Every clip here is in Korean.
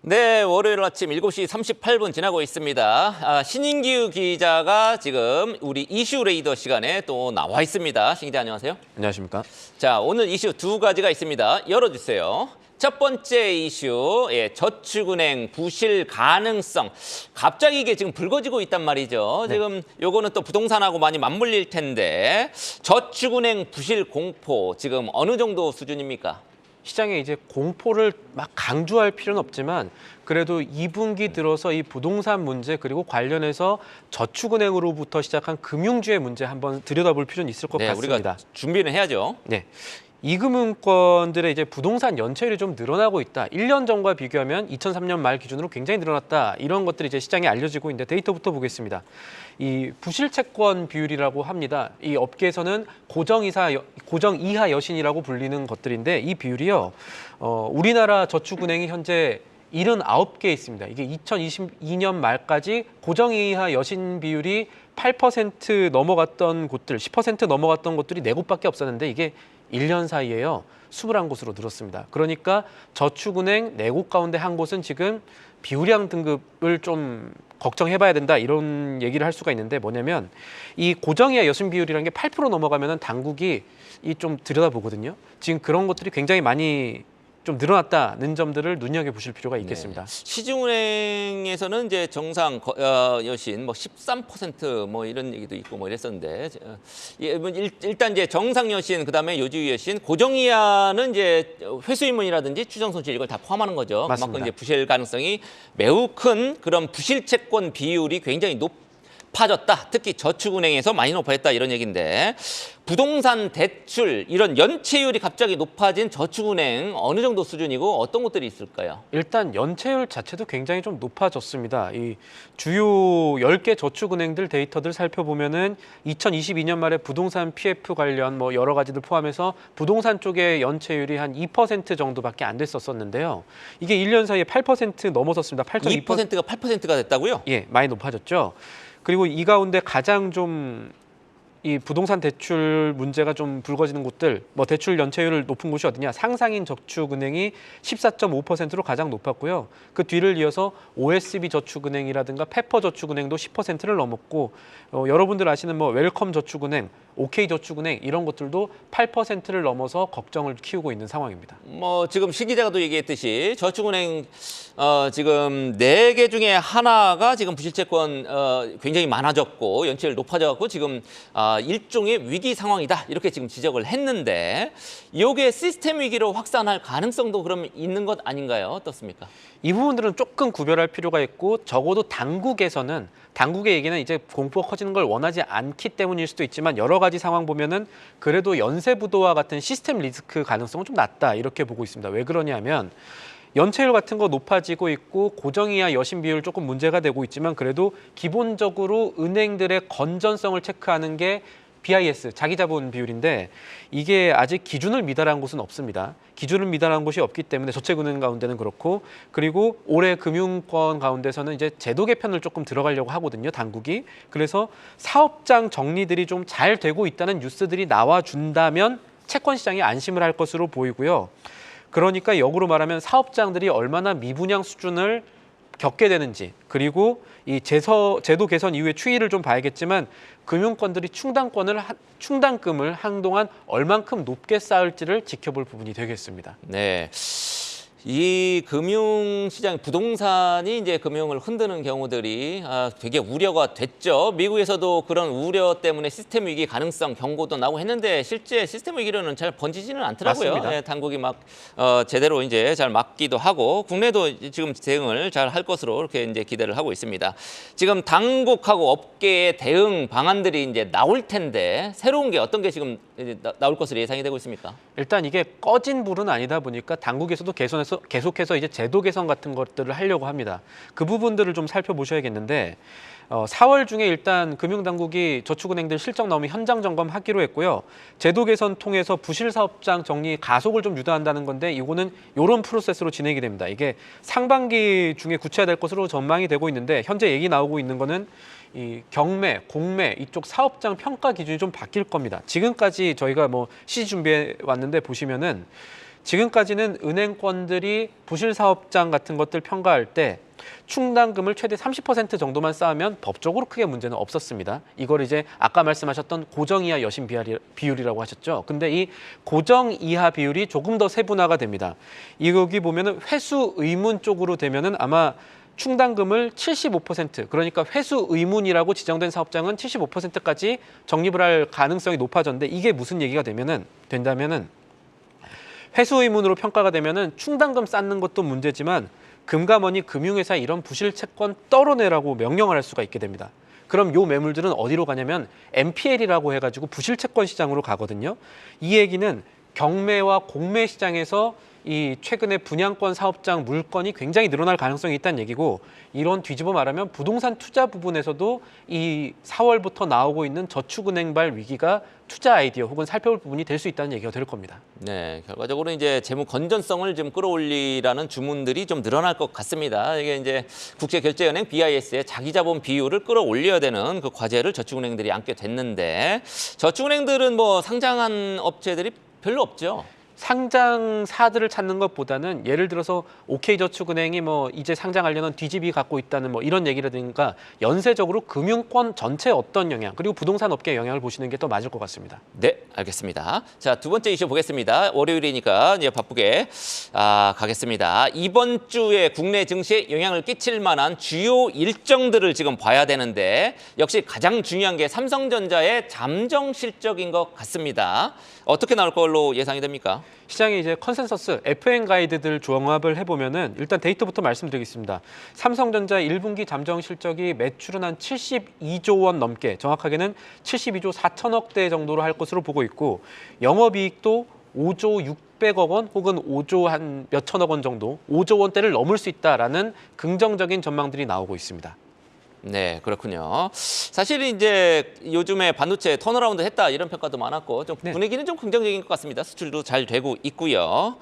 네, 월요일 아침 7시 38분 지나고 있습니다. 신인규 기자가 지금 우리 이슈 레이더 시간에 또 나와 있습니다. 신 기자 안녕하세요. 안녕하십니까? 자, 오늘 이슈 두 가지가 있습니다. 열어주세요. 첫 번째 이슈, 저축은행 부실 가능성. 갑자기 이게 지금 불거지고 있단 말이죠. 네. 지금 요거는 또 부동산하고 많이 맞물릴 텐데 저축은행 부실 공포 지금 어느 정도 수준입니까? 시장에 이제 공포를 막 강조할 필요는 없지만 그래도 2분기 들어서 이 부동산 문제 그리고 관련해서 저축은행으로부터 시작한 금융주의 문제 한번 들여다볼 필요는 있을 것 같습니다. 우리가 준비는 해야죠. 네. 이금융권들의 이제 부동산 연체율이 좀 늘어나고 있다. 1년 전과 비교하면 2003년 말 기준으로 굉장히 늘어났다. 이런 것들이 이제 시장에 알려지고 있는데 데이터부터 보겠습니다. 이 부실채권 비율이라고 합니다. 이 업계에서는 고정이하 여신이라고 불리는 것들인데 이 비율이요. 우리나라 저축은행이 현재 79개 있습니다. 이게 2022년 말까지 고정이하 여신 비율이 8% 넘어갔던 곳들, 10% 넘어갔던 곳들이 4곳밖에 없었는데 이게 1년 사이에요. 21곳으로 늘었습니다. 그러니까 저축은행 4곳 가운데 한 곳은 지금 비우량 등급을 좀 걱정해봐야 된다 이런 얘기를 할 수가 있는데 뭐냐면 이 고정이하 여신 비율이라는 게 8% 넘어가면은 당국이 이 좀 들여다보거든요. 지금 그런 것들이 굉장히 많이 좀 늘어났다는 점들을 눈여겨보실 필요가 있겠습니다. 네. 시중은행에서는 이제 정상 여신 뭐 13% 이런 얘기도 있고 이랬었는데 일단 이제 정상 여신 그다음에 요지유 여신 고정이하는 이제 회수인문이라든지 추정 손실 이걸 다 포함하는 거죠. 맞습니다. 그만큼 이제 부실 가능성이 매우 큰 그런 부실 채권 비율이 굉장히 높아졌다. 특히 저축은행에서 많이 높아졌다 이런 얘기인데 부동산 대출 이런 연체율이 갑자기 높아진 저축은행 어느 정도 수준이고 어떤 것들이 있을까요? 일단 연체율 자체도 굉장히 좀 높아졌습니다. 이 주요 10개 저축은행들 데이터들 살펴보면은 2022년 말에 부동산 PF 관련 뭐 여러 가지들 포함해서 부동산 쪽의 연체율이 한 2% 정도밖에 안 됐었는데요. 이게 1년 사이에 8% 넘어섰습니다. 2%가 8%가 됐다고요? 예, 많이 높아졌죠. 그리고 이 가운데 가장 좀 이 부동산 대출 문제가 좀 불거지는 곳들, 뭐 대출 연체율을 높은 곳이 어디냐? 상상인 저축은행이 14.5%로 가장 높았고요. 그 뒤를 이어서 OSB 저축은행이라든가 페퍼 저축은행도 10%를 넘었고, 여러분들 아시는 뭐 웰컴 저축은행, OK 저축은행 이런 것들도 8%를 넘어서 걱정을 키우고 있는 상황입니다. 뭐 지금 신 기자가 또 얘기했듯이 저축은행 지금 4개 중에 하나가 지금 부실채권 굉장히 많아졌고 연체율 높아져갖고 지금 일종의 위기 상황이다 이렇게 지금 지적을 했는데 이게 시스템 위기로 확산할 가능성도 그럼 있는 것 아닌가요? 어떻습니까? 이 부분들은 조금 구별할 필요가 있고 적어도 당국의 얘기는 이제 공포가 커지는 걸 원하지 않기 때문일 수도 있지만 여러 가지 상황 보면은 그래도 연쇄부도와 같은 시스템 리스크 가능성은 좀 낮다 이렇게 보고 있습니다. 왜 그러냐면 연체율 같은 거 높아지고 있고 고정이하 여신 비율 조금 문제가 되고 있지만 그래도 기본적으로 은행들의 건전성을 체크하는 게 BIS, 자기자본 비율인데 이게 아직 기준을 미달한 곳은 없습니다. 기준을 미달한 곳이 없기 때문에 저축은행 가운데는 그렇고 그리고 올해 금융권 가운데서는 이제 제도 개편을 조금 들어가려고 하거든요, 당국이. 그래서 사업장 정리들이 좀 잘 되고 있다는 뉴스들이 나와준다면 채권 시장이 안심을 할 것으로 보이고요. 그러니까 역으로 말하면 사업장들이 얼마나 미분양 수준을 겪게 되는지 그리고 이 제도 개선 이후의 추이를 좀 봐야겠지만 금융권들이 충당금을 한동안 얼만큼 높게 쌓을지를 지켜볼 부분이 되겠습니다. 네. 이 금융시장 부동산이 이제 금융을 흔드는 경우들이 되게 우려가 됐죠. 미국에서도 그런 우려 때문에 시스템 위기 가능성 경고도 나오고 했는데 실제 시스템 위기로는 잘 번지지는 않더라고요. 네, 당국이 막 제대로 이제 잘 막기도 하고 국내도 지금 대응을 잘 할 것으로 이렇게 이제 기대를 하고 있습니다. 지금 당국하고 업계의 대응 방안들이 이제 나올 텐데 새로운 게 어떤 게 지금 나올 것으로 예상이 되고 있습니까? 일단 이게 꺼진 불은 아니다 보니까 당국에서도 계속해서 이제 제도 개선 같은 것들을 하려고 합니다. 그 부분들을 좀 살펴보셔야겠는데 4월 중에 일단 금융당국이 저축은행들 실적 나오면 현장 점검하기로 했고요. 제도 개선 통해서 부실 사업장 정리 가속을 좀 유도한다는 건데 이거는 이런 프로세스로 진행이 됩니다. 이게 상반기 중에 구체화될 것으로 전망이 되고 있는데 현재 얘기 나오고 있는 거는 이 경매, 공매 이쪽 사업장 평가 기준이 좀 바뀔 겁니다. 지금까지 저희가 뭐 CG 준비해 왔는데 보시면은 지금까지는 은행권들이 부실 사업장 같은 것들 평가할 때 충당금을 최대 30% 정도만 쌓으면 법적으로 크게 문제는 없었습니다. 이걸 이제 아까 말씀하셨던 고정 이하 여신 비율이라고 하셨죠. 근데 이 고정 이하 비율이 조금 더 세분화가 됩니다. 여기 보면은 회수 의문 쪽으로 되면은 아마 충당금을 75%, 그러니까 회수 의문이라고 지정된 사업장은 75%까지 적립을 할 가능성이 높아졌는데, 이게 무슨 얘기가 된다면은 회수 의문으로 평가가 되면은 충당금 쌓는 것도 문제지만 금감원이 금융회사에 이런 부실 채권 떨어내라고 명령을 할 수가 있게 됩니다. 그럼 요 매물들은 어디로 가냐면 NPL이라고 해가지고 부실 채권 시장으로 가거든요. 이 얘기는 경매와 공매 시장에서 이 최근에 분양권 사업장 물건이 굉장히 늘어날 가능성이 있다는 얘기고, 이런 뒤집어 말하면 부동산 투자 부분에서도 이 4월부터 나오고 있는 저축은행발 위기가 투자 아이디어 혹은 살펴볼 부분이 될 수 있다는 얘기가 될 겁니다. 네, 결과적으로 이제 재무 건전성을 좀 끌어올리라는 주문들이 좀 늘어날 것 같습니다. 이게 이제 국제결제은행 BIS의 자기자본 비율을 끌어올려야 되는 그 과제를 저축은행들이 안게 됐는데, 저축은행들은 뭐 상장한 업체들이 별로 없죠. 상장사들을 찾는 것보다는 예를 들어서 OK저축은행이 뭐 이제 상장하려는 DGB 갖고 있다는 뭐 이런 얘기라든가 연쇄적으로 금융권 전체에 어떤 영향, 그리고 부동산 업계에 영향을 보시는 게 더 맞을 것 같습니다. 네, 알겠습니다. 자, 두 번째 이슈 보겠습니다. 월요일이니까 이제 바쁘게 가겠습니다. 이번 주에 국내 증시에 영향을 끼칠 만한 주요 일정들을 지금 봐야 되는데, 역시 가장 중요한 게 삼성전자의 잠정 실적인 것 같습니다. 어떻게 나올 걸로 예상이 됩니까? 시장의 이제 컨센서스 FN 가이드들 종합을 해보면은 일단 데이터부터 말씀드리겠습니다. 삼성전자 1분기 잠정 실적이 매출은 한 72조 원 넘게, 정확하게는 72조 4천억대 정도로 할 것으로 보고 있고, 영업이익도 5조 600억 원 혹은 5조 한 몇천억 원 정도, 5조 원대를 넘을 수 있다라는 긍정적인 전망들이 나오고 있습니다. 네, 그렇군요. 사실 이제 요즘에 반도체 턴어라운드 했다 이런 평가도 많았고, 좀 분위기는 좀 긍정적인 것 같습니다. 수출도 잘 되고 있고요.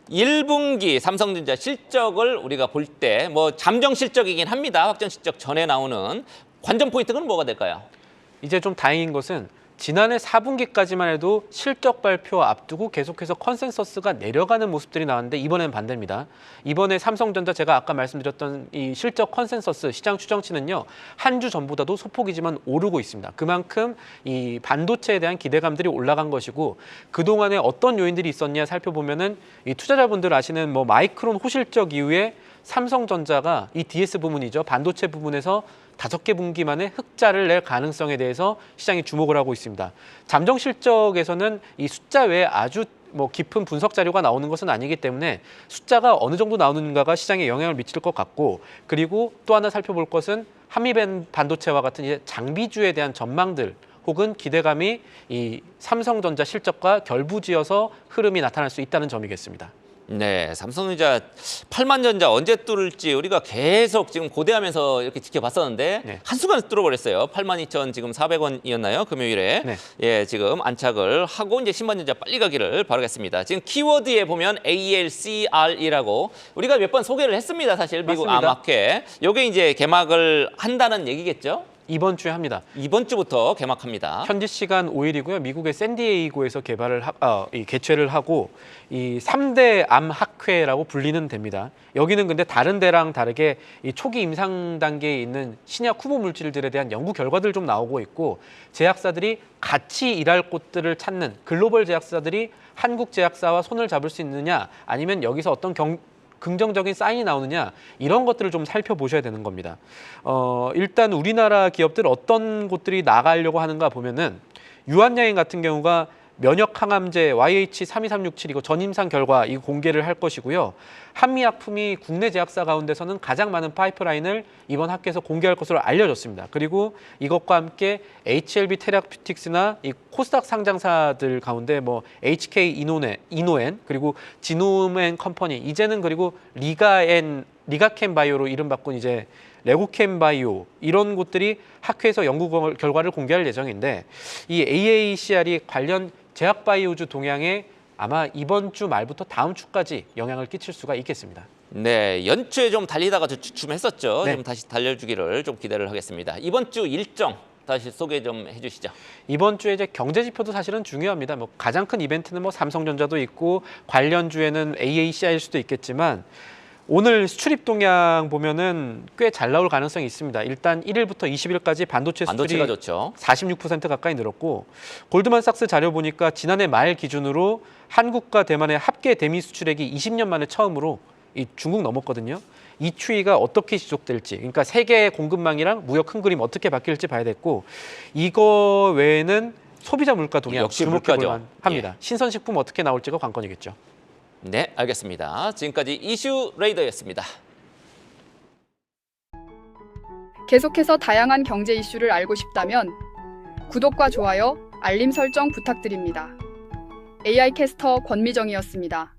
1분기 삼성전자 실적을 우리가 볼 때 뭐 잠정 실적이긴 합니다. 확정 실적 전에 나오는 관전 포인트는 뭐가 될까요? 이제 좀 다행인 것은 지난해 4분기까지만 해도 실적 발표 앞두고 계속해서 컨센서스가 내려가는 모습들이 나왔는데, 이번엔 반대입니다. 이번에 삼성전자 제가 아까 말씀드렸던 이 실적 컨센서스 시장 추정치는요, 한 주 전보다도 소폭이지만 오르고 있습니다. 그만큼 이 반도체에 대한 기대감들이 올라간 것이고, 그동안에 어떤 요인들이 있었냐 살펴보면은 이 투자자분들 아시는 뭐 마이크론 호실적 이후에 삼성전자가 이 DS 부문이죠, 반도체 부분에서 5개 분기 만에 흑자를 낼 가능성에 대해서 시장이 주목을 하고 있습니다. 잠정 실적에서는 이 숫자 외에 아주 뭐 깊은 분석 자료가 나오는 것은 아니기 때문에 숫자가 어느 정도 나오는가가 시장에 영향을 미칠 것 같고, 그리고 또 하나 살펴볼 것은 한미밴 반도체와 같은 이제 장비주에 대한 전망들 혹은 기대감이 이 삼성전자 실적과 결부지어서 흐름이 나타날 수 있다는 점이겠습니다. 네, 삼성전자 8만 전자 언제 뚫을지 우리가 계속 지금 고대하면서 이렇게 지켜봤었는데, 네. 한순간에 뚫어버렸어요. 8만 2천 지금 400원이었나요? 금요일에. 네. 예, 지금 안착을 하고 이제 10만 전자 빨리 가기를 바라겠습니다. 지금 키워드에 보면 ALCR이라고 우리가 몇 번 소개를 했습니다. 사실 미국 맞습니다. 아마켓. 요게 이제 개막을 한다는 얘기겠죠? 이번 주에 합니다. 이번 주부터 개막합니다. 현지 시간 5일이고요. 미국의 샌디에이고에서 개최를 하고, 이 3대 암 학회라고 불리는 데입니다. 여기는 근데 다른 데랑 다르게 이 초기 임상 단계에 있는 신약 후보 물질들에 대한 연구 결과들 좀 나오고 있고, 제약사들이 같이 일할 곳들을 찾는, 글로벌 제약사들이 한국 제약사와 손을 잡을 수 있느냐, 아니면 여기서 어떤 긍정적인 사인이 나오느냐, 이런 것들을 좀 살펴보셔야 되는 겁니다. 일단 우리나라 기업들 어떤 곳들이 나가려고 하는가 보면은, 유한양행 같은 경우가 면역 항암제 YH32367 이거 전임상 결과 이거 공개를 할 것이고요. 한미약품이 국내 제약사 가운데서는 가장 많은 파이프라인을 이번 학회에서 공개할 것으로 알려졌습니다. 그리고 이것과 함께 HLB 테라퓨틱스나 이 코스닥 상장사들 가운데 뭐 HK 이노엔 그리고 지노맨 컴퍼니, 이제는 그리고 리가캠 바이오로 이름 바꾼 이제 레고캠 바이오, 이런 곳들이 학회에서 연구 결과를 공개할 예정인데, 이 AACR이 관련 제약바이오주 동향에 아마 이번 주 말부터 다음 주까지 영향을 끼칠 수가 있겠습니다. 네, 연초에 좀 달리다가 주춤했었죠. 네. 좀 다시 달려주기를 좀 기대를 하겠습니다. 이번 주 일정 다시 소개 좀 해주시죠. 이번 주에 이제 경제 지표도 사실은 중요합니다. 뭐 가장 큰 이벤트는 뭐 삼성전자도 있고 관련주에는 AACI일 수도 있겠지만 오늘 수출입 동향 보면은 꽤 잘 나올 가능성이 있습니다. 일단 1일부터 20일까지 반도체 수출이 반도체가 좋죠. 46% 가까이 늘었고 골드만삭스 자료 보니까 지난해 말 기준으로 한국과 대만의 합계 대미 수출액이 20년 만에 처음으로 이 중국 넘었거든요. 이 추이가 어떻게 지속될지, 그러니까 세계 공급망이랑 무역 큰 그림 어떻게 바뀔지 봐야 됐고, 이거 외에는 소비자 물가 동향 역시 주목해 물가죠. 볼 만합니다. 신선식품 어떻게 나올지가 관건이겠죠. 네, 알겠습니다. 지금까지 이슈 레이더였습니다. 계속해서 다양한 경제 이슈를 알고 싶다면 구독과 좋아요, 알림 설정 부탁드립니다. AI 캐스터 권미정이었습니다.